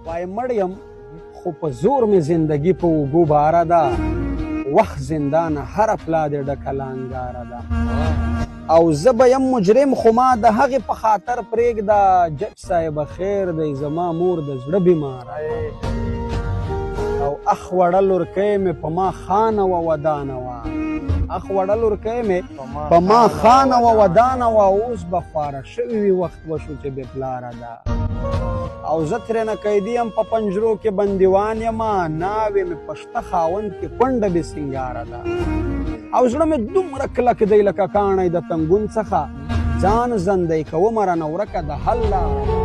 وای مړ یم خو په زور مې زندګي په اوږو باره ده وخت زندانه هره پلا دې ډکه لانګاره ده او زه به یم مجرم خو ما د هغې په خاطر پرېږده جج صاحبه خیر دی زما مور د زړه بیماره او اخ وړه لورکۍ مې په ما خانه وه ودانه وه اخ وړه لورکۍ مې په ما خانه وه ودانه وه اوس به خواره شوي وي وخت وشو چې بې پلاره ده او زه ترېنه قیدي یم په پنجرو کې بندیوان یمه ناوې مې په شته خاوند کې کونډه بې سینګاره ده او زړه مې دومره کلک دی لکه کاڼی د تنګون څخه ځان زندی کومه رانه ورکه د حل لاره